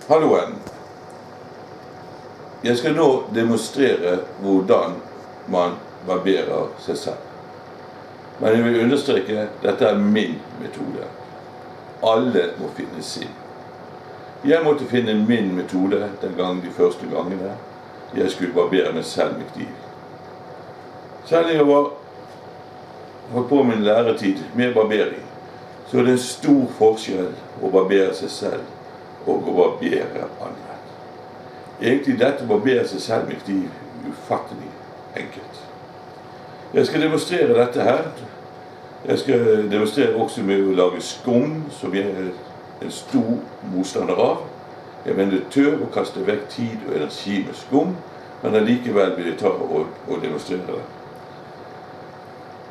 Halloen. Jeg skal nå demonstrere hvordan man barberer seg selv. Men jeg vil understreke at dette er min metode. Alle må finne sin. Jeg måtte finne min metode de første gangene jeg skulle barbere meg selv med kniv. Selv jeg var holdt på min læretid med barbering, så er det en stor forskjell å barbere seg selv og å barbere andre. Egentlig dette å barbere seg selv med kniv ufattelig enkelt. Jeg skal demonstrere dette her. Jeg skal demonstrere også med å lage skum, som jeg er en stor motstander av. Jeg mener tøv å kaste vekk tid og energi med skum, men allikevel vil jeg ta og demonstrere det.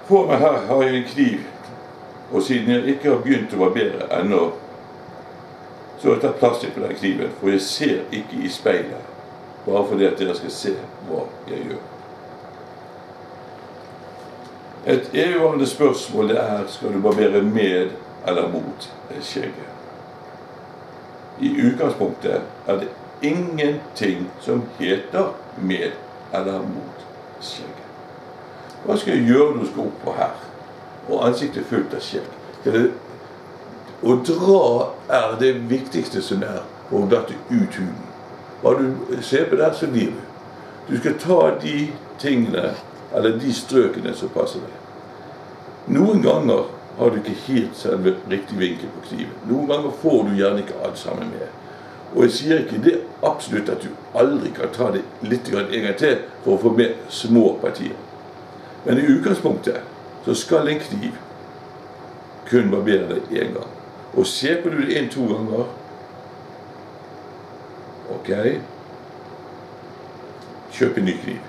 For meg her har jeg en kniv, og siden jeg ikke har begynt å barbere ennå, så har jeg tatt plastikk på den kniven, for jeg ser ikke i speilet, bare fordi at dere skal se hva jeg gjør. Et evigvarende spørsmål det er, skal du barbere med eller mot skjegget? I utgangspunktet er det ingenting som heter med eller mot skjegget. Hva skal jeg gjøre når du skal opp på her, og ansiktet fullt av skjegg? Å dra er det viktigste som er, for å glatte ut huden. Hva du ser på der, så blir du. Du skal ta de tingene, eller de strøkene som passer deg. Noen ganger har du ikke helt selve riktig vinkel på kniven. Noen ganger får du gjerne ikke alt sammen med. Og jeg sier ikke det absolutt at du aldri kan ta det litt en gang til for å få med små partier. Men i utgangspunktet så skal en kniv kun barbere deg en gang. Og se på du det 1-2 ganger. Ok. Kjøp en ny kniv.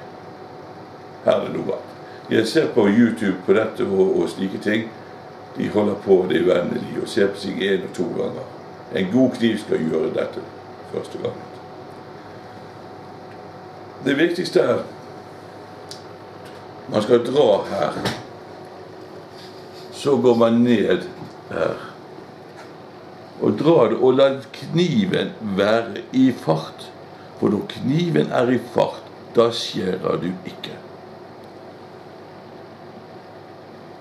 Her er det noe galt. Jeg ser på YouTube på dette og slike ting. De holder på det uendelig og ser på seg 1 og 2 ganger. En god kniv skal gjøre dette første gangen. Det viktigste er man skal dra her. Så går man ned her. Og dra det, og la kniven være i fart. For når kniven er i fart, da skjærer du ikke.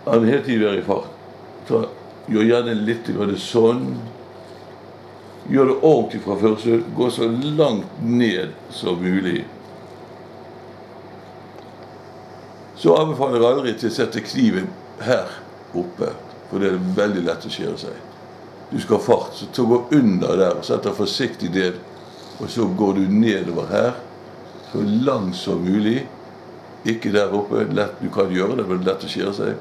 Han hele tiden være i fart. Gjør gjerne litt sånn. Gjør det ordentlig fra først. Gå så langt ned som mulig. Så anbefaler jeg aldri til å sette kniven her oppe, for det er veldig lett å skjære seg. Du skal ha fart, så gå under der og sette forsiktig ned. Og så går du nedover her, så langt som mulig. Ikke der oppe, du kan gjøre det, men det er lett å skjære seg.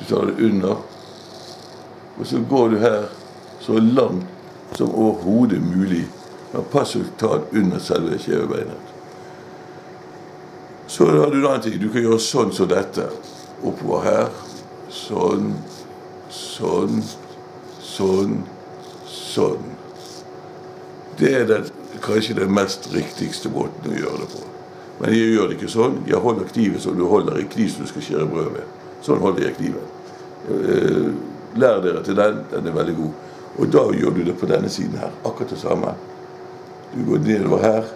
Du tar det under, og så går du her så langt som overhodet mulig. Men pass å ta den under selve kjevebeinet. Så har du en annen ting. Du kan gjøre sånn som dette. Oppover her. Sånn, sånn, sånn, sånn. Det er kanskje den mest riktigste måten å gjøre det på. Men jeg gjør det ikke sånn. Jeg holder kniven som du holder en kniv som du skal skjære brød med. Sånn holder jeg kniven. Lær dere til den er veldig god. Og da gjør du det på denne siden her, akkurat det samme. Du går nedover her.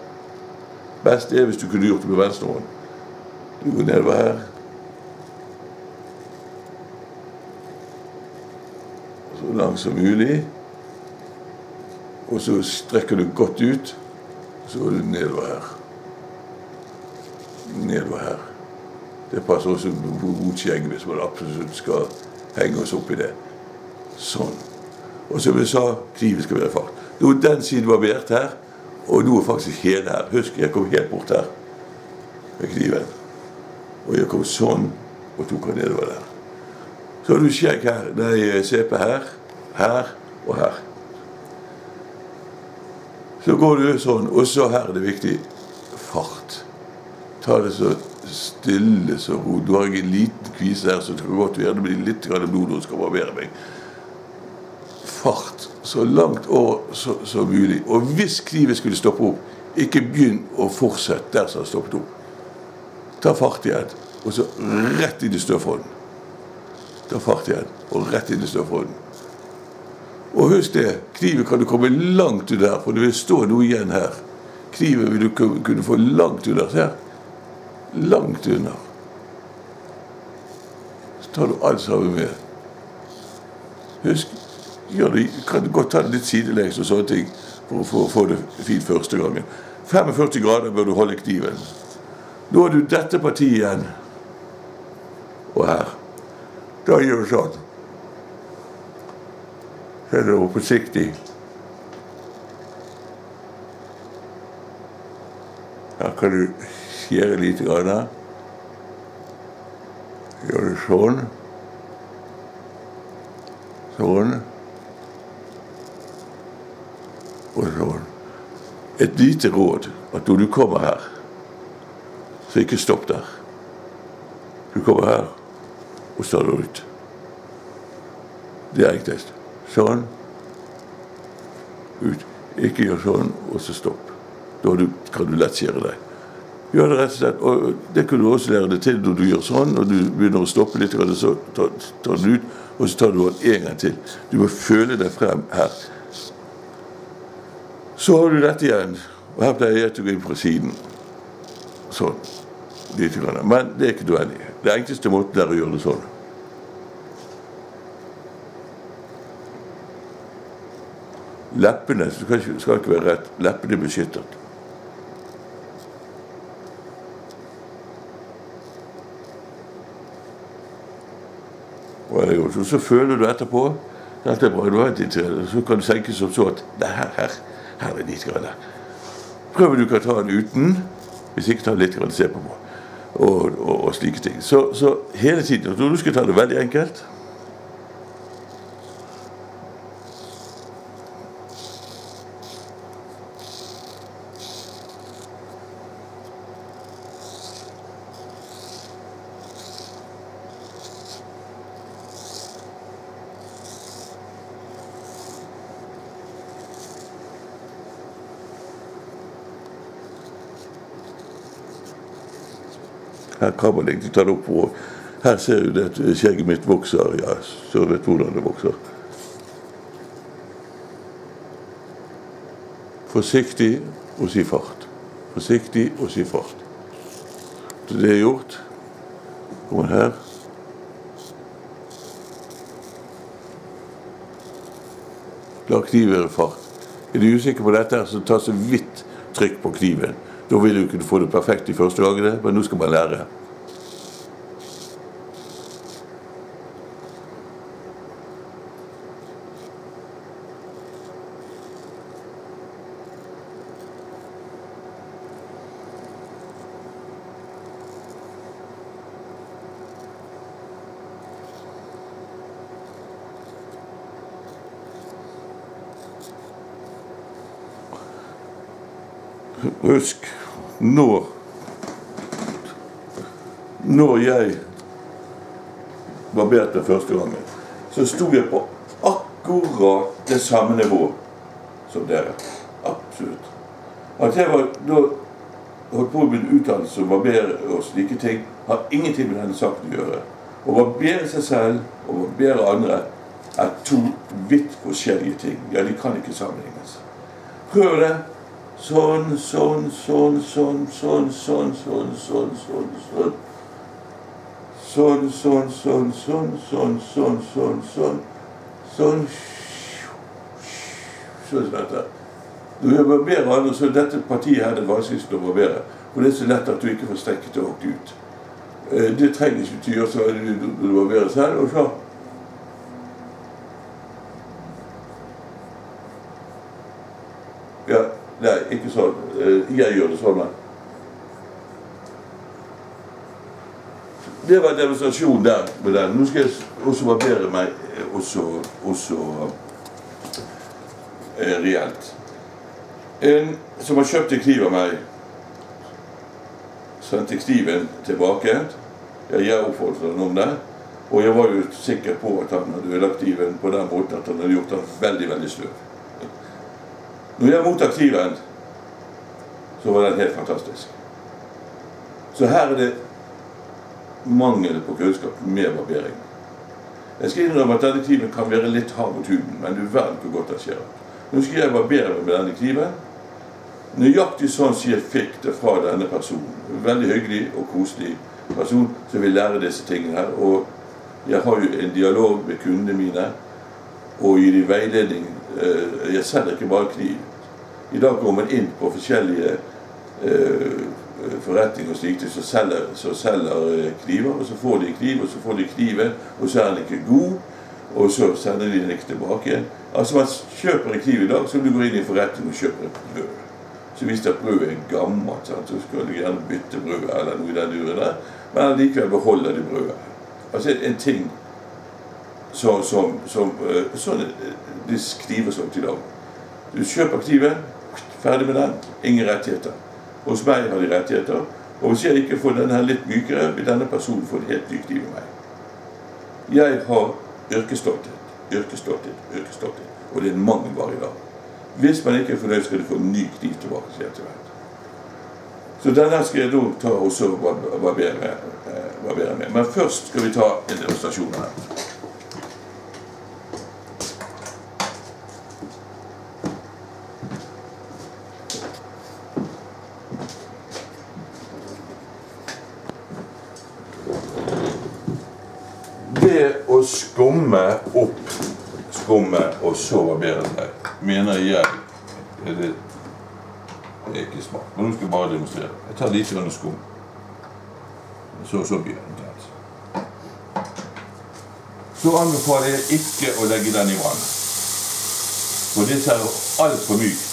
Best er hvis du kunne gjort det med venstre hånd. Du går nedover her. Så langt som mulig. Og så strekker du godt ut. Så går du nedover her. Nedover her. Det passer også mot skjegg hvis man absolutt skal henge oss opp i det. Sånn. Og som jeg sa, kniven skal være i fart. Nå er den siden barbert her, og nå er faktisk hele her. Husk, jeg kom helt bort her med kniven. Og jeg kom sånn, og tok den nedover der. Så har du skjegg her, nei, CP her, her og her. Så går du sånn, og så her er det viktig, fart. Ta det så stille, så ro. Du har ikke en liten kvise her, så det kan godt være det blir litt blod når du skal barbere meg. Fart, så langt over så mulig. Og hvis kniven skulle stoppe opp, ikke begynn å fortsette der som har stoppet opp. Ta fart igjen, og så rett inn i støvhånden. Ta fart igjen, og rett inn i støvhånden. Og husk det, kniven kan du komme langt under, for det vil stå noe igjen her. Kniven vil du kunne få langt under, se her. Langt under. Så tar du alt sammen med. Husk, kan du godt ta det litt sidelengs og sånne ting, for å få det fint første gangen. 45 grader bør du holde kniven. Nå har du dette partiet igjen. Og her. Da gjør du sånn. Så er det forsiktig. Her kan du skjære litt grann. Gjør det sånn. Sånn. Og sånn. Et lite råd, at når du kommer her, så ikke stopp der. Du kommer her, og så tar du ut. Det er enklest. Sånn. Ut. Ikke gjør sånn, og så stopp. Da kan du lett skjære deg. Gjør det rett og slett, og det kan du også lære det til når du gjør sånn, og du begynner å stoppe litt, så tar du ut, og så tar du den en gang til. Du må føle deg frem her. Så har du dette igjen, og her pleier jeg å gå inn fra siden. Sånn. Litt grann. Men det er ikke nødvendig. Det enkleste måten er å gjøre det sånn. Leppene skal ikke være rett. Leppene er beskyttet. Og så føler du etterpå. Dette er bra, du har et interesse. Så kan du senke som så at her er det litt grann. Prøv du kan ta den uten, hvis ikke ta litt grann se på og slike ting. Så hele tiden, når du skal ta det veldig enkelt. Her kan man egentlig ta det opp på. Her ser du det at skjegget mitt vokser. Ja, så vet hvordan det vokser. Forsiktig og si fart. Forsiktig og si fart. Så det er gjort. Kommer her. La kniven være fart. Er du usikker på dette, så ta så vidt trykk på kniven. Da vil du kunne få det perfekt i første gangene, men nå skal man lære. Husk, når jeg barberte første gangen, så stod jeg på akkurat det samme nivå som dere. Absolutt. At jeg da holdt på med en utdannelse som barbere og slike ting, har ingenting med denne saken å gjøre. Å barbere seg selv og barbere andre er to vidt forskjellige ting. Ja, de kan ikke sammenlignes. Prøv det. Sånn, sånn, sånn, sånn, sånn, sånn, sånn, sånn, sånn, sånn. Sånn, sånn, sånn, sånn, sånn, sånn, sånn, sånn. Sånn. Sånn dette. Når jeg barberer andre, så dette partiet her det vanskeligste å barbere. Og det er så lett at du ikke får strekket det og ut. Det trenger ikke til å gjøre så når du barberer selv, og så. Ja. Nei, ikke sånn. Jeg gjør det sånn. Det var en demonstrasjon der med den. Nå skal jeg også barbere meg også reelt. En som har kjøpt en kniv av meg, sendte kniven tilbake. Jeg oppfordret han om det. Og jeg var jo sikker på at han hadde ødelagt kniven på den måten at han hadde gjort den veldig, veldig sløv. Når jeg mottok kniven, så var den helt fantastisk. Så her er det mangel på kunnskap med barbering. Jeg skal innrømme at denne kniven kan være litt hard mot huden, men du verden hvor godt det skjer. Nå skal jeg barbere meg med denne kniven. Nøyaktig sånn som jeg fikk det fra denne personen. Veldig hyggelig og koselig person som vil lære disse tingene her. Og jeg har jo en dialog med kundene mine, og gir de veiledning. Jeg selger ikke bare kniv. I dag går man inn på forskjellige forretninger og slikt, så selger kniver, og så får de kniv, og så får de kniven, og så er den ikke god, og så sender de den ikke tilbake igjen. Altså man kjøper en kniv i dag, så du går inn i forretning og kjøper et brød. Så hvis det brødet er gammelt, så skal du gjerne bytte brød eller noe i den duren der, men likevel beholder de brødet. Altså en ting sånn de kniver sånn til dag. Du kjøper kniven, ferdig med den, ingen rettigheter. Hos meg har de rettigheter, og hvis jeg ikke får denne her litt mykere, vil denne personen få en helt ny kniv med meg. Jeg har yrkesstolthet, og det er en mangelvare i dag. Hvis man ikke er fornøyd, skal du få en ny kniv tilbake til etter hvert. Så denne skal jeg da ta og barbere med. Men først skal vi ta en demonstrasjon her. Det å skumme opp skummet og så barbere seg, mener jeg det er ikke smart. Men nå skal jeg bare demonstrere. Jeg tar litt grann skum. Så blir det. Så anbefaler jeg ikke å legge den i vann. For det er alt for mykt,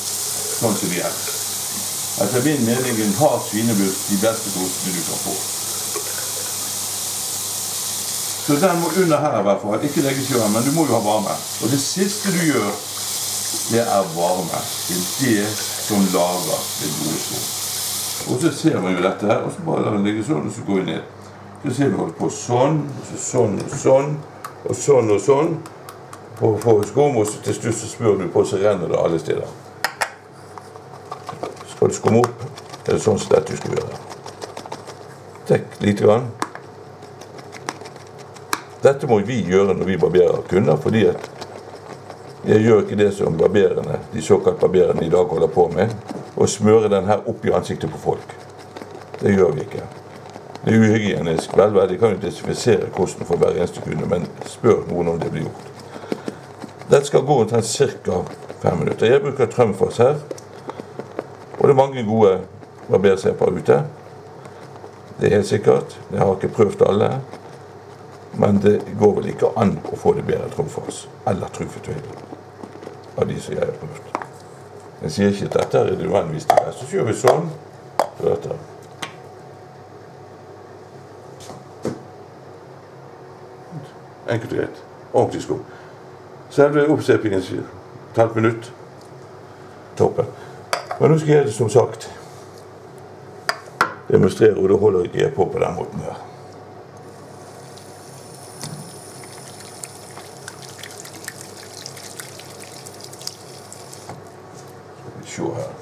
sånn som de er. Etter min mening en hard svineburk de beste ostene du kan få. Så den må under her i hvert fall, ikke legges i vann, men du må jo ha varme. Og det siste du gjør, det er varme. Det er det som lager det gode skum. Og så ser man jo dette her, og så bare lar den ligge sånn, og så går vi ned. Så ser vi holde på sånn, og så sånn og sånn, og sånn og sånn, på skum, og så til slutt så smør du på, så renner det alle steder. Skal du skumme opp, er det sånn som dette du skal gjøre. Tekk litt grann. Dette må vi gjøre når vi barberer kunder, fordi at jeg gjør ikke det som barbererne, de såkalt barbererne i dag holder på med, og smøre den her opp i ansiktet på folk. Det gjør vi ikke. Det er uhygienisk, vel, de kan jo desinfisere kosten for hver eneste kunde, men spør noen om det blir gjort. Dette skal gå omtrent ca. 5 minutter. Jeg bruker Trømfors her, og det er mange gode barbersepper ute. Det er helt sikkert, jeg har ikke prøvd alle. Men det går vel ikke an å få det bedre Trømfors, eller Trufetøy, av de som jeg har prøvd. Jeg sier ikke at dette er det uvanligvis til det. Så gjør vi sånn, så dette. Enkelt og greit. Ordentlig skum. Selve oppsepingen sier et halvt minutt. Toppen. Men nå skal jeg det som sagt demonstrere, og da holder ikke jeg på den måten her. Se her.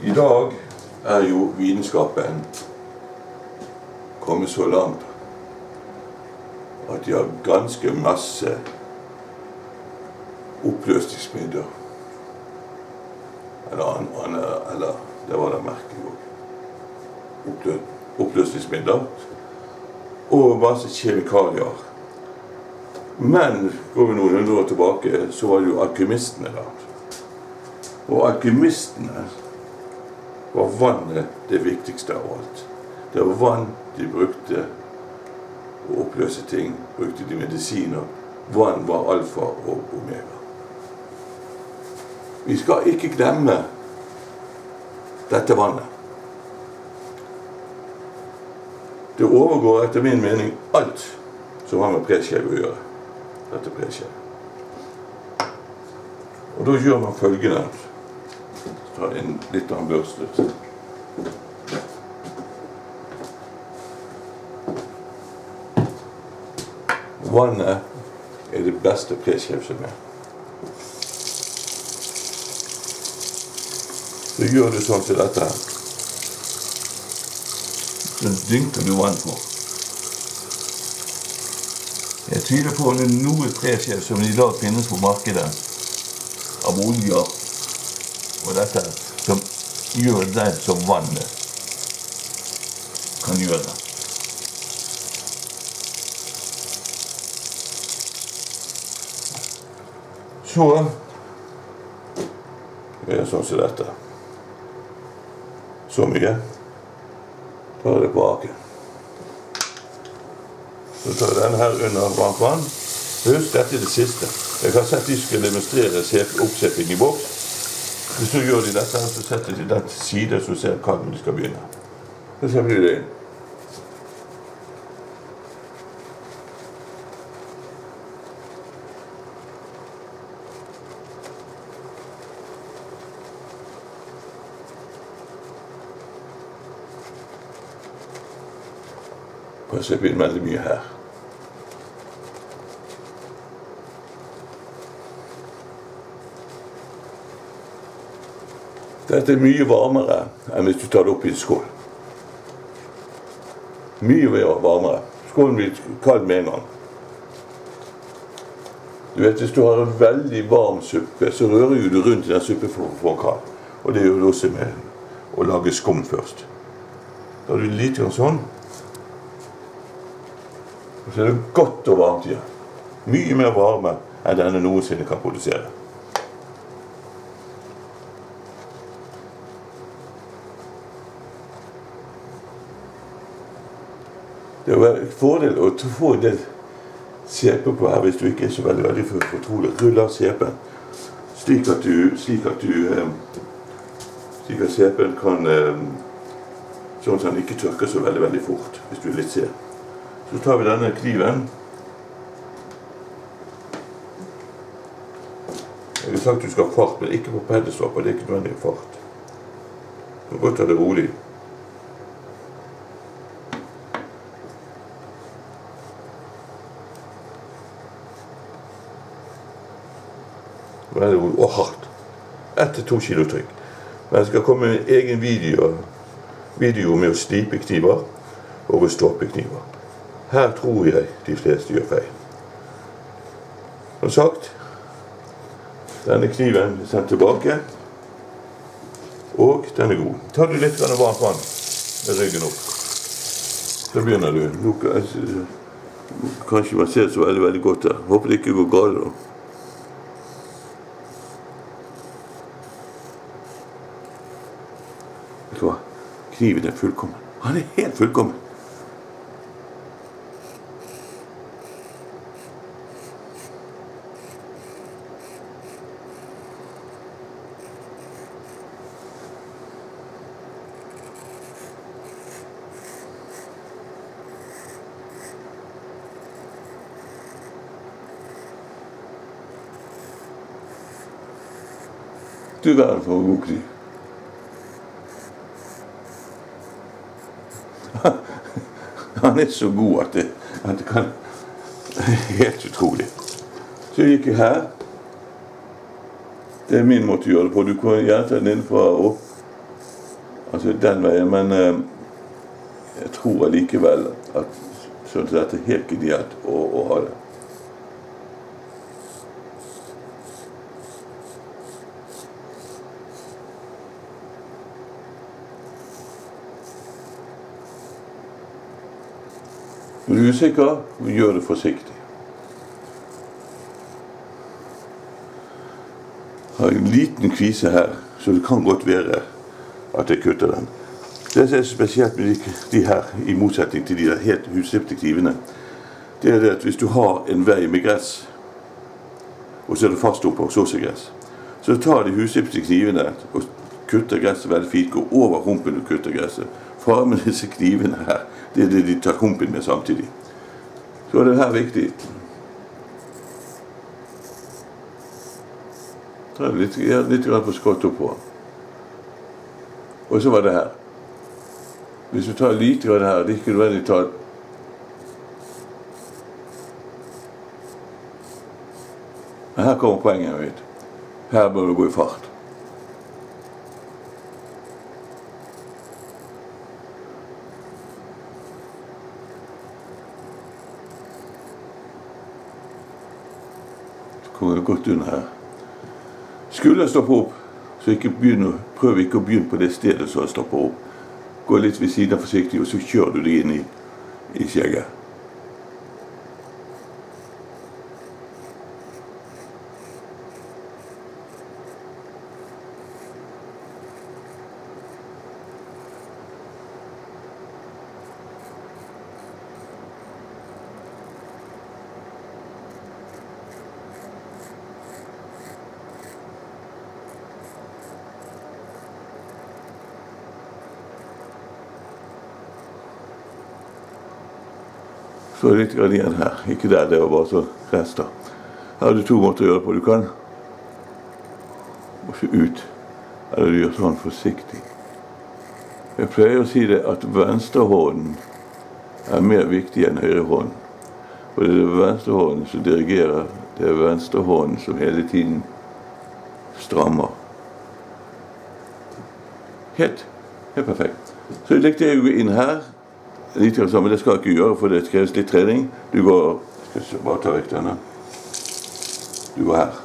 I dag er jo vitenskapen kommet så langt at de har ganske masse oppløsningsmidler. Eller det var det merket jo. Oppløsningsmidler og masse kjemikalier. Men går vi noen 100 år tilbake, så var det jo alkymistene da. Og alkymistene var vannet det viktigste av alt. Det var vann de brukte å oppløse ting, brukte de medisiner. Vann var alfa og omega. Vi skal ikke glemme dette vannet. Det overgår etter min mening alt som har med preskjev å gjøre. Dette preskjev. Og da gjør man følgende. Ta inn litt av en børste. Vannet er det beste preskjev som er. Så gjør du sånn til dette her. Så dynker du vann på. Jeg tviler på at det er noe treskjev som i dag finnes på markedet av oljer og dette som gjør det som vannet kan gjøre. Så gjør jeg sånn som dette. Så mye. Tar det bak. Så tar jeg denne her under varmt vann. Husk, dette er det siste. Jeg har sett de skal demonstrere oppsetting i boks. Hvis du gjør de dette, så setter de den til side, så ser hva de skal begynne. Så blir det inn. Så jeg begynner veldig mye her. Dette er mye varmere enn hvis du tar det opp i en skål. Mye varmere. Skålen blir kald med en gang. Du vet, hvis du har en veldig varm suppe, så rører du rundt i den suppen for å få kald. Og det gjør du også med å lage skum først. Da har du litt sånn. Og så er det godt og varmt igjen. Mye mer varme enn denne noensinne kan produsere. Det er jo en fordel å få en del sepe på her hvis du ikke er så veldig fortrolig. Rull av sepen slik at sepen kan sånn at den ikke tørker så veldig fort hvis du er litt sen. Så tar vi denne kniven. Jeg har sagt at du skal ha fart, men ikke på peddelstopper, det er ikke nødvendig fart. Du må godt ta det rolig. Veldig rolig og hardt. 1–2 kilo trykk. Men jeg skal komme med en egen video med å slipe kniver og å stoppe kniver. Her tror jeg de fleste gjør feil. Som sagt, denne kniven er sendt tilbake, og den er god. Tar du litt varmt vann med ryggen opp, så begynner du. Nå kanskje man ser så veldig godt der. Håper det ikke går galt da. Vet du hva? Kniven er fullkommen. Han er helt fullkommen. Du verden for god kniv. Han er så god at det kan helt utrolig. Så gikk jeg her. Det er min måte å gjøre det på. Du kan gjerne ta den innenfra og opp. Altså den veien, men jeg tror allikevel at sånn at dette er helt ideelt å ha det. Når du er usikker, gjør det forsiktig. Jeg har en liten kvise her, så det kan godt være at jeg kutter den. Det som er spesielt med de her, i motsetning til de der helt hudslipte knivene, det er det at hvis du har en vei med gress, og så er det fast oppe, og så er gress, så tar de hudslipte knivene og kutter gresset veldig fint, går over humpen og kutter gresset. Faren med disse knivene her, det er det de tar humpen med samtidig. Så er det her viktig. Ta litt på skott oppå. Og så var det her. Hvis du tar litt av det her, det er ikke nødvendig å ta. Men her kommer poenget mitt. Her bør du gå i fart. kommer godt under her. Skulle jeg stoppe opp, så prøv ikke å begynne på det stedet så jeg stopper opp. Gå litt ved siden forsiktig, og så kjører du deg inn i skjegget. Så litt grann igjen her. Ikke der, det var bare så rester. Her har du 2 måter å gjøre det på. Du kan også ut, eller du gjør sånn forsiktig. Jeg pleier å si det at venstrehånden er mer viktig enn høyrehånden. For det er venstrehånden som dirigerer, det er venstrehånden som hele tiden strammer. Helt perfekt. Så likte jeg å gå inn her. Litt sammen, det skal jeg ikke gjøre, for det kreves litt trening. Du går, skal bare ta vekk denne. Du går her.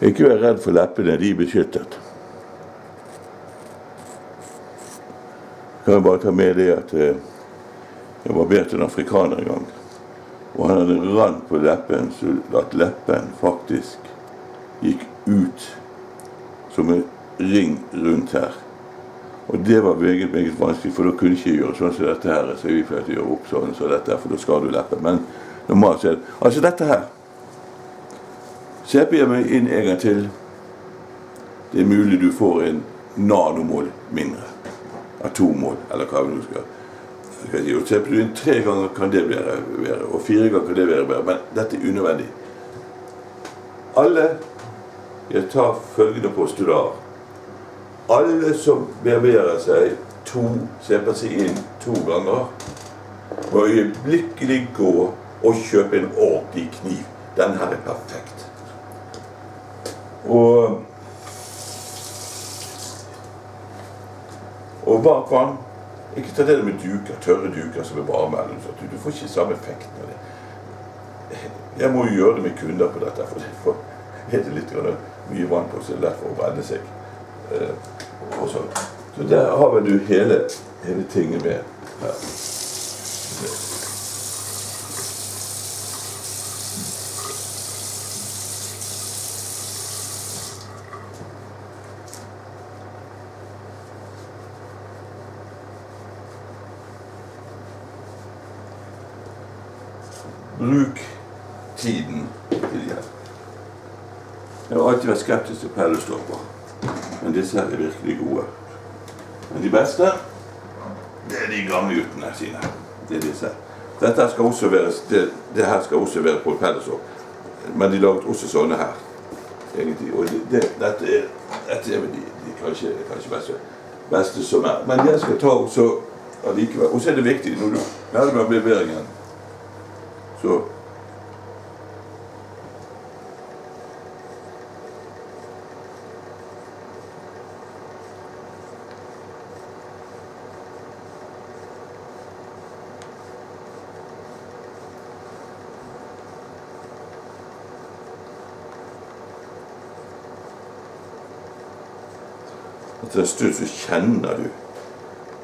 Ikke vær redd for leppene, de er beskyttet. Jeg kan bare ta med det at jeg barberte en afrikaner en gang. Og han hadde rand på leppen, så at leppen faktisk gikk ut som en ring rundt her. Og det var meget vanskelig, for da kunne jeg ikke gjøre sånn som dette her. Så vi får gjøre opp sånn som dette, for da skal du leppen. Men normalt sett, altså dette her. Så jeg begynner meg inn en gang til. Det er mulig du får en nanomål mindre. Atommål, eller hva vi nå skal si. Og så du inn 3 ganger kan det være, og 4 ganger kan det være. Men dette er unødvendig. Jeg tar følgende postular. Alle som barberer seg slipper seg inn 2 ganger, må øyeblikkelig gå og kjøpe en ordentlig kniv. Den her er perfekt. Og varmt vann. Ikke ta det med duker, tørre duker som er varme. Du får ikke samme effekt med det. Jeg må jo gjøre det med kunder på dette, for det er litt mye vann på, så det er lett for å brenne seg. Og sånn. Så der har vel du hele tingen med her. Bruk tiden til hjelp. Jeg har alltid vært skeptisk til pellestopper, men disse her er virkelig gode. Men de beste, det er de gamle utene sine. Det er disse. Dette skal også være, det her skal også være på pellestopp, men de laget også sånne her. Egentlig. Og dette er de kanskje beste som er. Men jeg skal ta også allikevel. Og så er det viktig når du har det med barberingen. Så etter en stund så kjenner du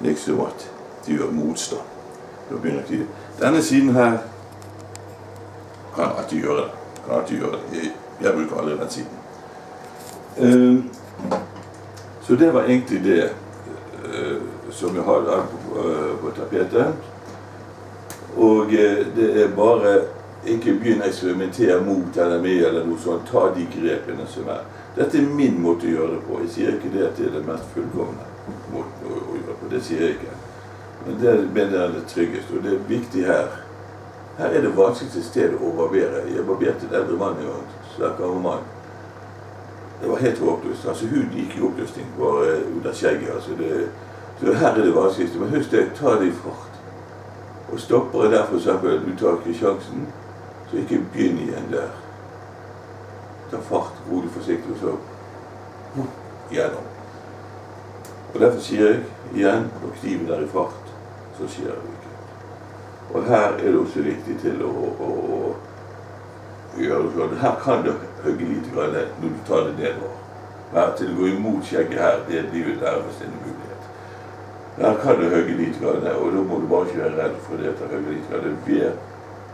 liksom at de gjør motstand. Da begynner de. Denne siden her kan alltid gjøre det. Jeg bruker aldri den siden. Så det var egentlig det som jeg hadde på tapetet. Og det er bare ikke begynne å eksperimentere mot eller med eller noe sånt. Ta de grepene som er. Dette er min måte å gjøre det på. Jeg sier ikke det at det er det mest fullkomne måten å gjøre det på. Det sier jeg ikke. Men det er det tryggeste, og det er viktig her. Her er det vanskeligste stedet å barbere. Jeg barberte en eldre mann en gang, så der kan man. det var helt håpløst. Altså huden gikk i oppløsning bare under skjegget. Altså så her er det vanskeligste. Men husk det, ta det i fart. Og stopper jeg der for eksempel, du tar ikke sjansen, så ikke begynn igjen der. Ta fart, rolig forsiktig, og så gjennom. Og derfor sier jeg igjen, når kniven er i fart, så skjer det ikke. Og her er det også viktig til å gjøre det sånn. Her kan du hugge litt grann når du tar det nedover. Her til å gå imot skjegget her, det blir jo nærmest en mulighet. Her kan du hugge litt grann, og da må du bare ikke være redd for det å hugge litt grann. Det blir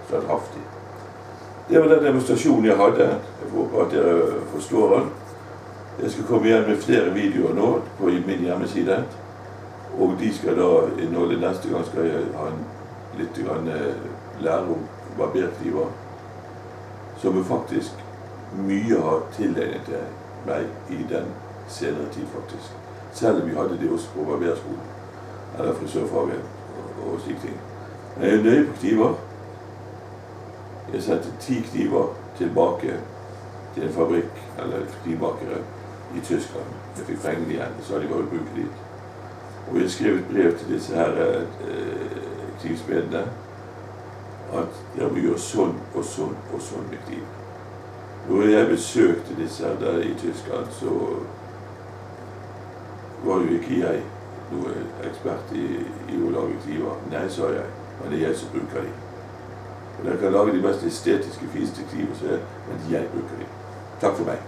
standhaftig. Det var den demonstrasjonen jeg hadde. Jeg håper at dere forstår den. Jeg skal komme igjen med flere videoer nå på min hjemmeside. Og de skal da inneholde, neste gang skal jeg ha litt lære om barberkniver, som faktisk mye har tilegnet meg i den senere tid faktisk. Selv om vi hadde det også på barberskolen, eller frisørfagen og slike ting. Men jeg er nøye på kniver. Jeg sendte 10 kniver tilbake til en fabrikk, eller knivmakere, i Tyskland. Jeg fikk pengene igjen, så hadde jeg bare brukt dit. Og jeg skrev et brev til disse her knivsmedene, at jeg må gjøre sånn og sånn og sånn med kniv. Når jeg besøkte disse her der i Tyskland, så var jo ikke jeg noen ekspert i å lage kniver. Nei, sa jeg, men det er jeg som bruker de. Og dere kan lage de mest estetiske, fineste kniver, men jeg bruker de. Takk for meg.